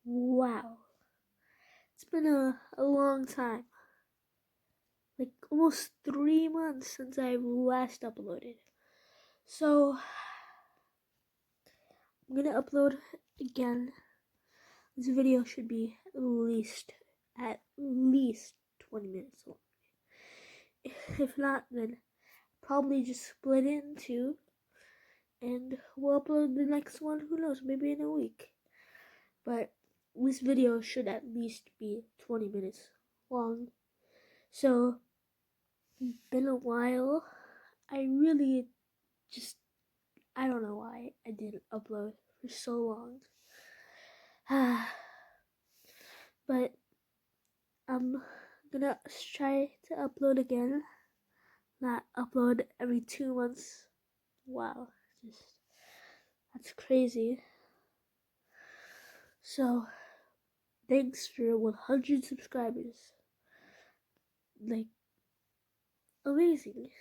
Wow. It's been a long time. Like almost 3 months since I last uploaded. So I'm gonna upload again. This video should be at least 20 minutes long. If not, then probably just split it in two and we'll upload the next one, who knows, maybe in a week. But this video should at least be 20 minutes long. So, been a while. I really I don't know why I didn't upload for so long. But I'm gonna try to upload again. Not upload every 2 months. Wow, that's crazy. So, thanks for 100 subscribers. Like, amazing.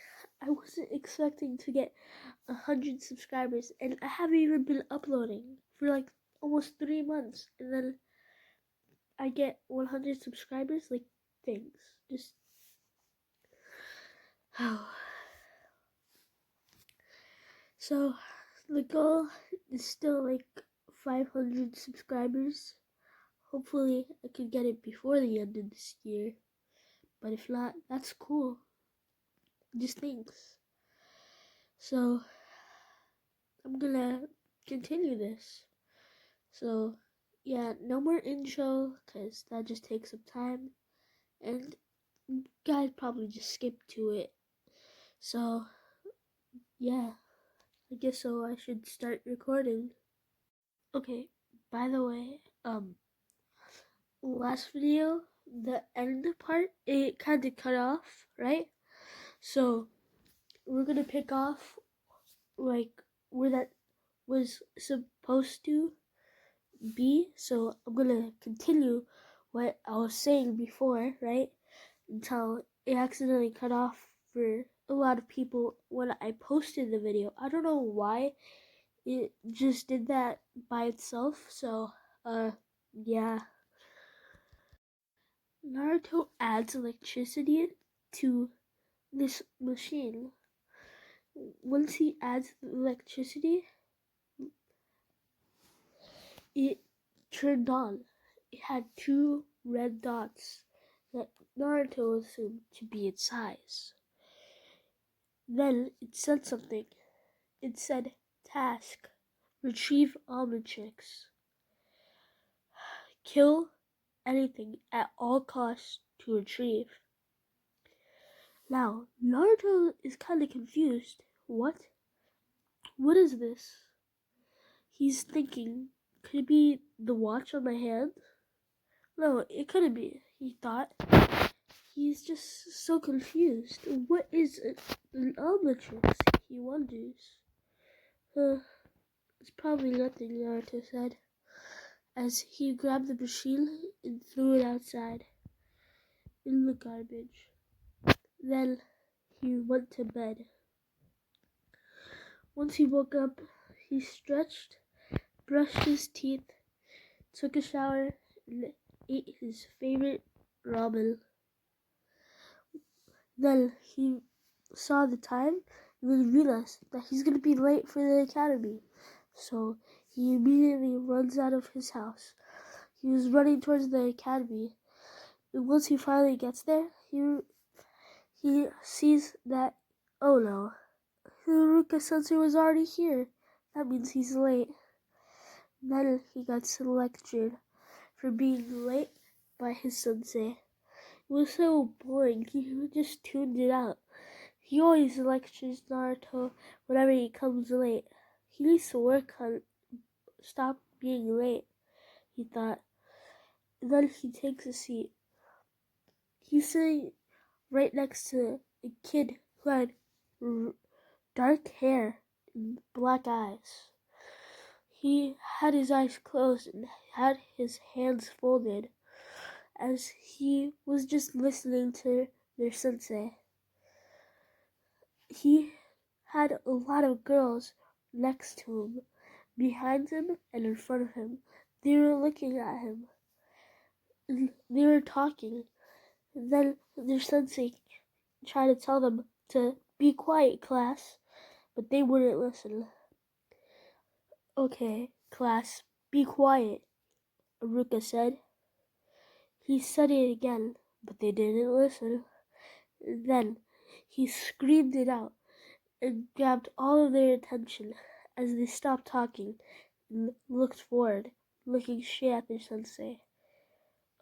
I wasn't expecting to get 100 subscribers, and I haven't even been uploading for like almost 3 months, and then I get 100 subscribers. Like, thanks. Just so the goal is still like 500 subscribers. Hopefully I could get it before the end of this year, but if not, that's cool. Just thanks. So I'm gonna continue this. So yeah, no more intro because that just takes some time, and guys probably just skip to it. So yeah, I guess so. I should start recording. Okay, by the way, last video, the end part, it kind of cut off, right? So we're gonna pick off like where that was supposed to be. So I'm gonna continue what I was saying before, right? Until it accidentally cut off for a lot of people when I posted the video. I don't know why it just did that by itself. So yeah. Naruto adds electricity to this machine. Once he adds electricity, it turned on. It had two red dots that Naruto assumed to be its size. Then it said something. It said, task, retrieve omnitrix. Kill anything at all costs to retrieve. Now, Naruto is kind of confused. What? What is this? He's thinking, could it be the watch on my hand? No, it couldn't be, he thought. He's just so confused. What is an omnitrix? He wonders. It's probably nothing, Naruto said, as he grabbed the machine and threw it outside in the garbage. Then he went to bed. Once he woke up, he stretched, brushed his teeth, took a shower, and ate his favorite ramen. Then he saw the time and then realized that he's going to be late for the academy. So he immediately runs out of his house. He was running towards the academy, and once he finally gets there, he sees that, oh no, Haruka-sensei was already here. That means he's late. Then he got lectured for being late by his sensei. It was so boring, he just tuned it out. He always lectures Naruto whenever he comes late. He needs to work on stop being late, he thought. And then he takes a seat. He's sitting right next to a kid who had dark hair and black eyes. He had his eyes closed and had his hands folded as he was just listening to their sensei. He had a lot of girls next to him, behind him, and in front of him. They were looking at him. And they were talking. And then their sensei tried to tell them to be quiet, class, but they wouldn't listen. Okay, class, be quiet, Aruka said. He said it again, but they didn't listen. Then he screamed it out and grabbed all of their attention as they stopped talking and looked forward, looking straight at their sensei.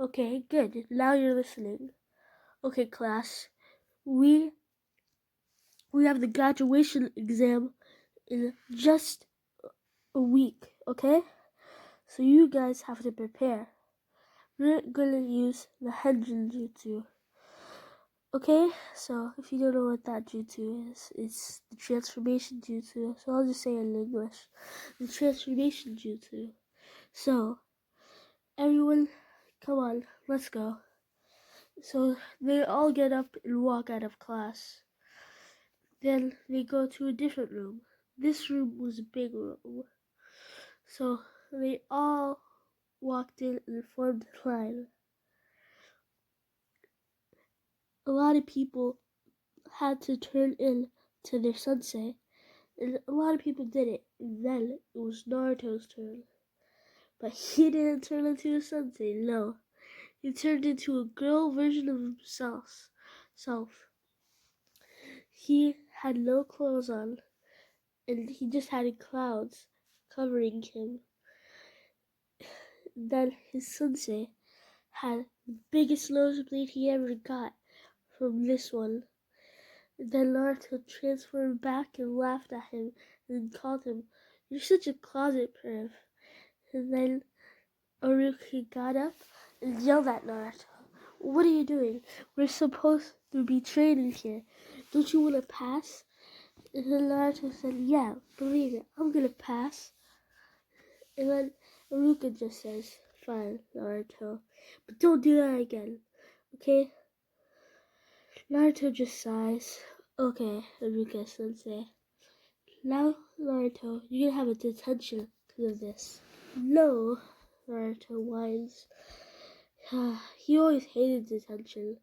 Okay, good. Now you're listening. Okay, class. We have the graduation exam in just a week, okay? So you guys have to prepare. We're gonna use the Henjin Jutsu. Okay, so if you don't know what that jutsu is, it's the transformation jutsu. So I'll just say it in English. The transformation jutsu. So, everyone, come on, let's go. So they all get up and walk out of class. Then they go to a different room. This room was a big room. So they all walked in and formed a line. A lot of people had to turn in to their sensei, and a lot of people did it. And then it was Naruto's turn. But he didn't turn into a sensei, no. He turned into a girl version of himself. He had no clothes on, and he just had clouds covering him. Then his sensei had the biggest nosebleed he ever got from this one. Then Naruto transformed back and laughed at him and called him, "You're such a closet perv." And then Aruki got up and yelled at Naruto, "What are you doing? We're supposed to be training here. Don't you want to pass?" And then Naruto said, "Yeah, believe it, I'm gonna pass." And then Aruka just says, "Fine, Naruto, but don't do that again, okay?" Naruto just sighs. "Okay, Aruka sensei. Now, Naruto, you're gonna have a detention because of this." "No," Naruto whines. He always hated detention.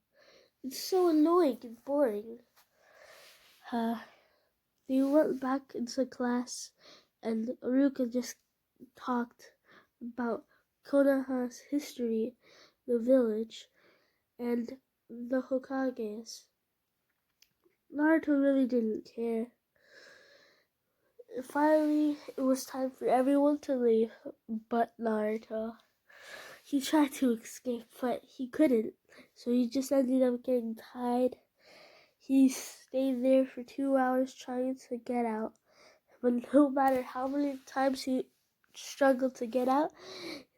It's so annoying and boring. They went back into class, and Aruka just talked about Konoha's history, the village, and the Hokages. Naruto really didn't care. Finally, it was time for everyone to leave, but Naruto. He tried to escape, but he couldn't, so he just ended up getting tied. He stayed there for 2 hours trying to get out, but no matter how many times he struggled to get out,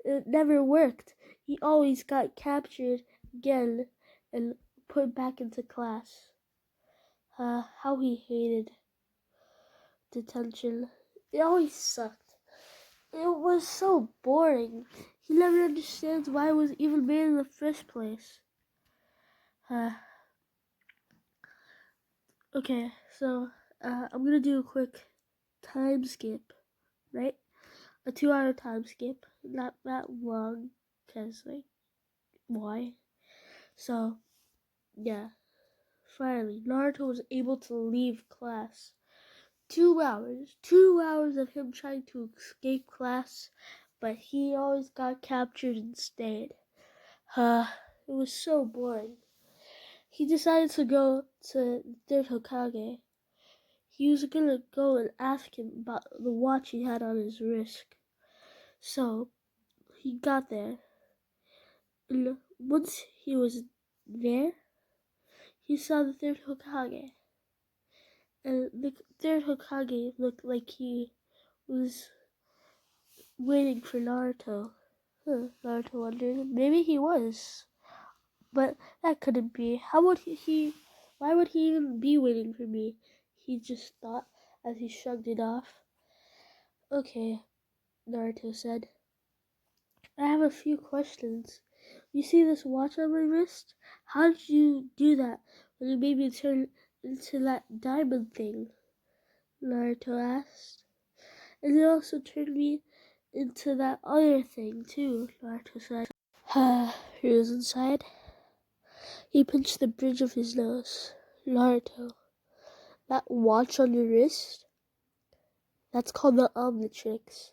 it never worked. He always got captured again and put back into class. How he hated detention. It always sucked. It was so boring. He never understands why it was even made in the first place. Okay, so I'm gonna do a quick time skip, right? A 2-hour time skip, not that long, cause like, why? So, yeah, finally, Naruto was able to leave class. 2 hours of him trying to escape class, but he always got captured and stayed. It was so boring. He decided to go to the third Hokage. He was gonna go and ask him about the watch he had on his wrist. So he got there, and once he was there, he saw the third Hokage. And the third Hokage looked like he was waiting for Naruto. Naruto wondered, maybe he was. But that couldn't be. Why would he even be waiting for me? He just thought as he shrugged it off. "Okay," Naruto said. "I have a few questions. You see this watch on my wrist? How did you do that when you made me turn into that diamond thing?" Naruto asked. "And it also turned me into that other thing too, Naruto said. He was inside. He pinched the bridge of his nose. Naruto, that watch on your wrist, that's called the omnitrix.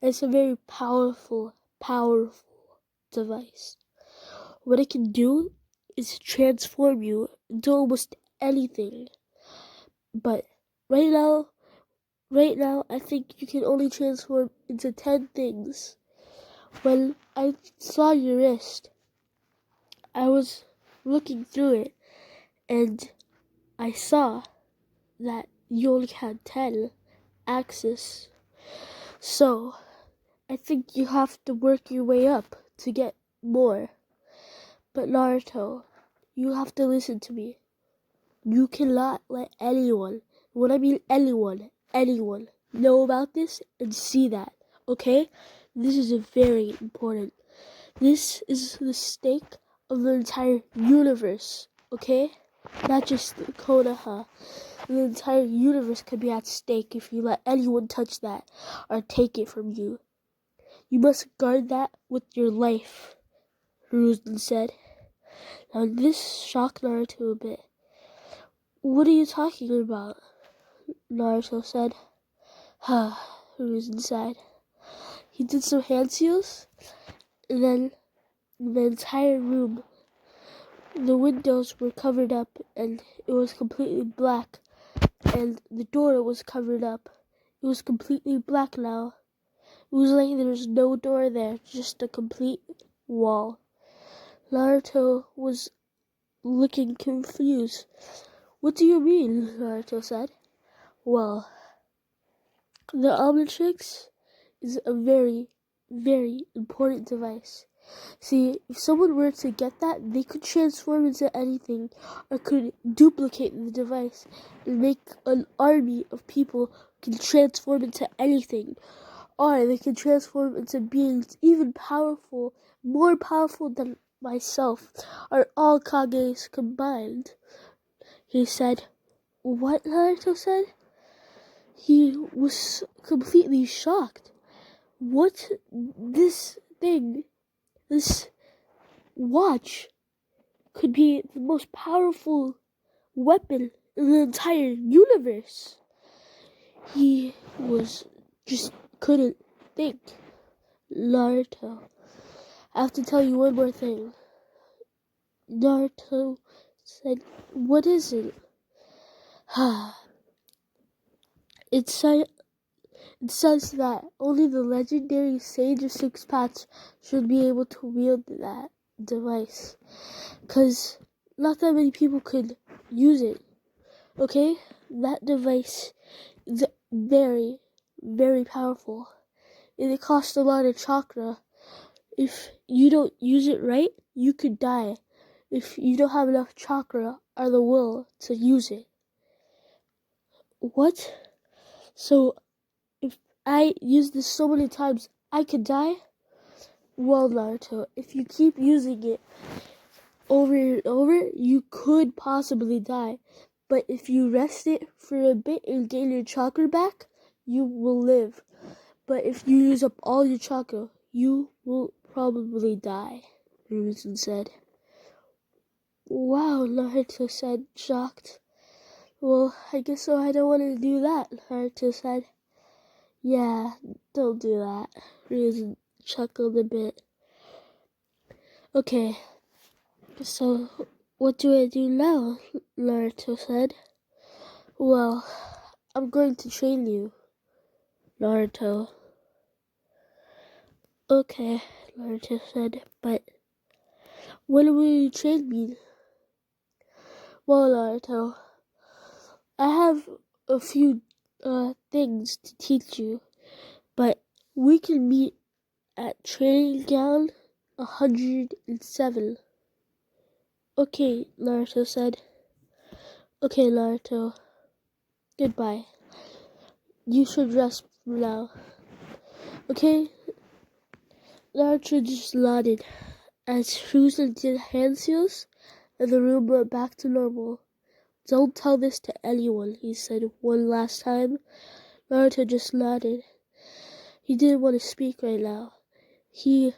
It's a very powerful device. What it can do is transform you into almost anything. But right now, I think you can only transform into 10 things. When I saw your wrist, I was looking through it, and I saw that you only had 10 axes. So, I think you have to work your way up to get more. But Naruto, you have to listen to me. You cannot let anyone, when I mean anyone, know about this and see that, okay? This is very important. This is the stake of the entire universe, okay? Not just the Konoha. The entire universe could be at stake if you let anyone touch that or take it from you. You must guard that with your life, Hiruzen said. Now this shocked Naruto a bit. What are you talking about? Naruto said. Hiruzen sighed. He did some hand seals, and then the entire room, the windows were covered up, and it was completely black, and the door was covered up. It was completely black now. It was like there was no door there, just a complete wall. Naruto was looking confused. What do you mean? Naruto said. Well, the Omnitrix is a very, very important device. See, if someone were to get that, they could transform into anything, or could duplicate the device and make an army of people who can transform into anything. Or they can transform into beings even powerful, more powerful than myself, or all Kages combined. He said. What? Naruto said. He was completely shocked. What? This thing, this watch, could be the most powerful weapon in the entire universe. He was just couldn't think. Naruto, I have to tell you one more thing. Naruto said, what is it? It says that only the legendary Sage of Six Paths should be able to wield that device. Because not that many people could use it. Okay? That device is very, very powerful. And it costs a lot of chakra. If you don't use it right, you could die. If you don't have enough chakra or the will to use it. What? So, if I use this so many times, I could die? Well, Naruto, if you keep using it over and over, you could possibly die. But if you rest it for a bit and gain your chakra back, you will live. But if you use up all your chakra, you will probably die, Hiruzen said. Wow, Naruto said, shocked. Well, I guess so I don't want to do that, Naruto said. Yeah, don't do that. Hiruzen chuckled a bit. Okay, so what do I do now? Naruto said. Well, I'm going to train you, Naruto. Okay, Naruto said, but when will you train me? Well, Naruto, I have a few things to teach you, but we can meet at training ground 107. Okay, Naruto said. Okay, Naruto. Goodbye. You should rest now. Okay? Naruto just nodded as Hiruzen did hand seals, and the room went back to normal. Don't tell this to anyone, he said one last time. Naruto just nodded. He didn't want to speak right now. He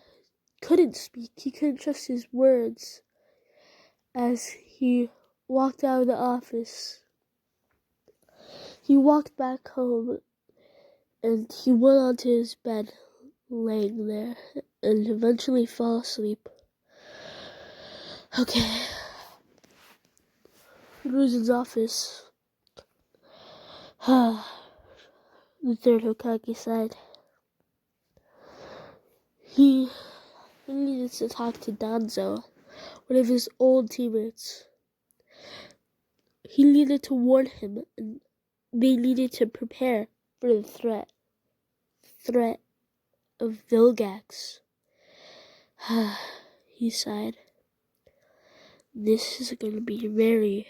couldn't speak. He couldn't trust his words. As he walked out of the office, he walked back home and he went onto his bed, laying there, and eventually fell asleep. Okay. Ruzen's office. The third Hokage sighed. He needed to talk to Danzo, one of his old teammates. He needed to warn him, and they needed to prepare for the threat of Vilgax. He sighed. This is going to be very,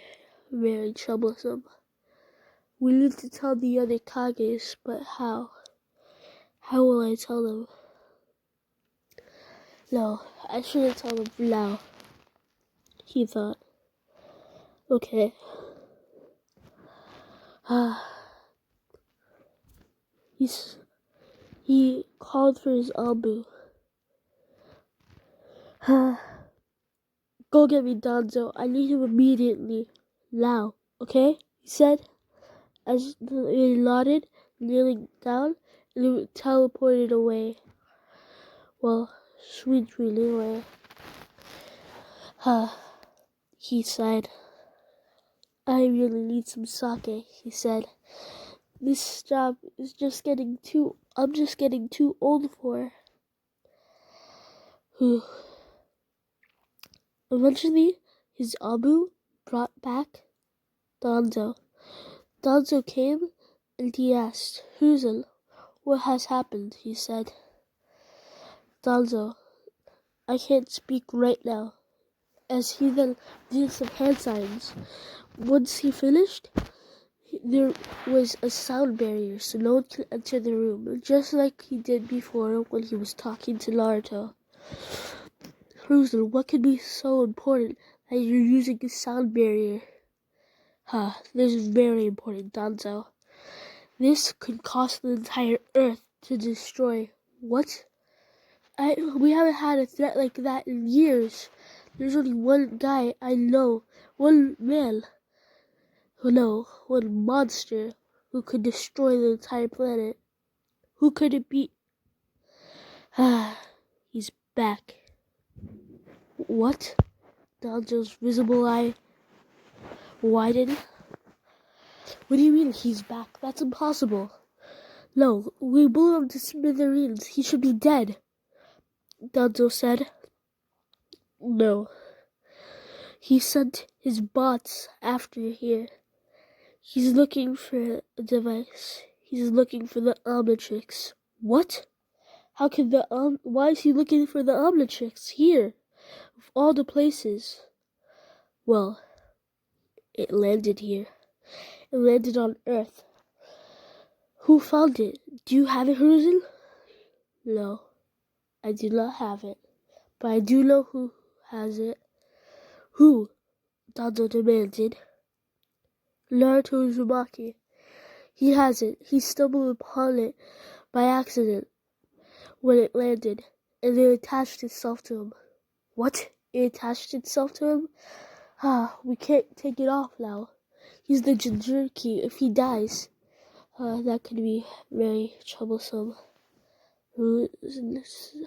very troublesome. We need to tell the other Kages, but how? How will I tell them? No, I shouldn't tell them now, he thought. Okay. He called for his Abu. Go get me Danzo. I need him immediately. Now, okay? He said, as he nodded, kneeling down, and he teleported away. Well, sweet dreaming away. He sighed. I really need some sake, he said. This job is I'm just getting too old for. Eventually, his Abu brought back Danzo. Danzo came and he asked, Huzel, what has happened? He said. Danzo, I can't speak right now. As he then did some hand signs. Once he finished, there was a sound barrier so no one could enter the room, just like he did before when he was talking to Naruto. Huzel, what could be so important that you're using a sound barrier? This is very important, Danzo. This could cost the entire Earth to destroy. What? We haven't had a threat like that in years. There's only one guy I know, one man, one monster who could destroy the entire planet. Who could it be? He's back. What? Danzo's visible eye widened. What do you mean he's back? That's impossible. No, we blew him to smithereens. He should be dead. Danzo said. No. He sent his bots after here. He's looking for a device. He's looking for the omnitrix. What? How can why is he looking for the omnitrix here? Of all the places. Well, it landed here. It landed on Earth. Who found it? Do you have it, Huzel? No, I do not have it. But I do know who has it. Who? Danzo demanded. Naruto Uzumaki. He has it. He stumbled upon it by accident when it landed, and it attached itself to him. What? It attached itself to him? We can't take it off now. He's the Jinchuriki. If he dies, that could be very troublesome.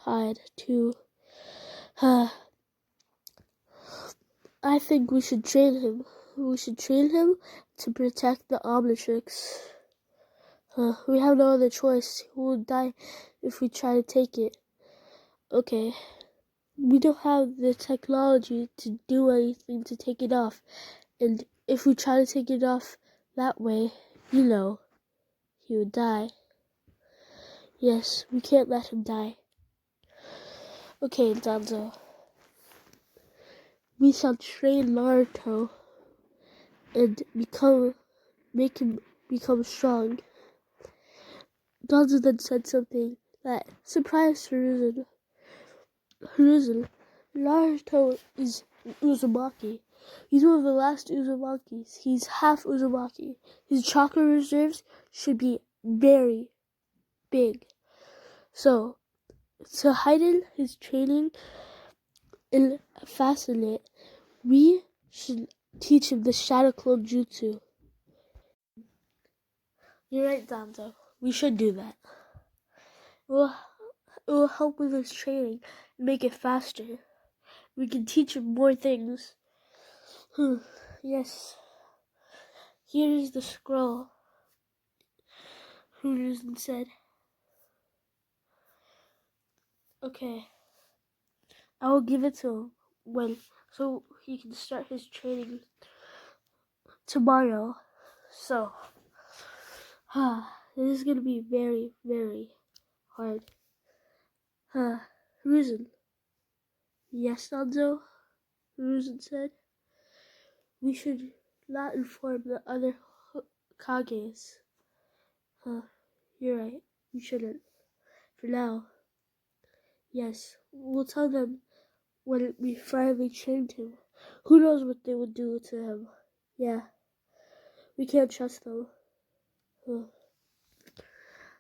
Hide too. I think we should train him. We should train him to protect the omnitrix. We have no other choice. He will die if we try to take it. Okay. We don't have the technology to do anything to take it off. And if we try to take it off that way, he would die. Yes, we can't let him die. Okay, Danzo. We shall train Naruto and make him become strong. Danzo then said something that surprised Hiruzen. Naruto is Uzumaki. He's one of the last Uzumakis. He's half Uzumaki. His chakra reserves should be very big. So, to heighten his training and fascinate, we should teach him the Shadow Clone Jutsu. You're right, Danzo. We should do that. It will help with his training and make it faster. We can teach him more things. Yes. Here is the scroll. Hooters said. Okay. I will give it to him so he can start his training tomorrow. So, this is gonna be very, very hard. Ruzin. Yes, Danzo, Ruzin said. We should not inform the other Kages. You're right. We shouldn't. For now. Yes, we'll tell them when we finally trained him. Who knows what they would do to him? Yeah. We can't trust them.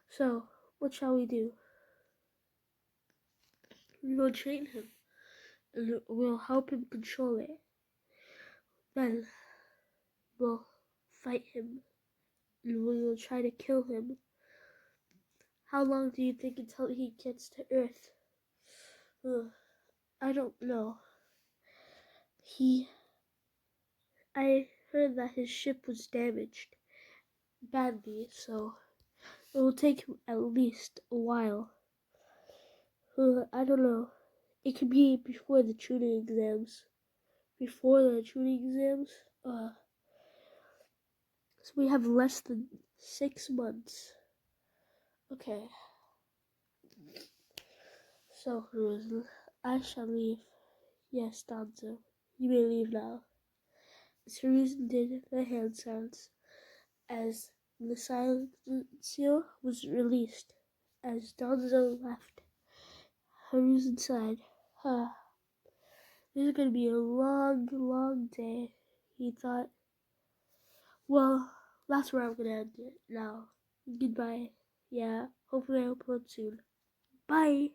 So, what shall we do? We will train him, and we'll help him control it. Then, we'll fight him, and we will try to kill him. How long do you think until he gets to Earth? I don't know. I heard that his ship was damaged badly, so it will take him at least a while. I don't know. It could be before the tuning exams. So we have less than 6 months. Okay. So, Rosal, I shall leave. Yes, Danzo, you may leave now. Teresa did the hand sounds as the silencio was released. As Danzo left, Haru's inside. This is gonna be a long, long day, he thought. Well, that's where I'm gonna end it now. Goodbye. Yeah, hopefully I upload soon. Bye.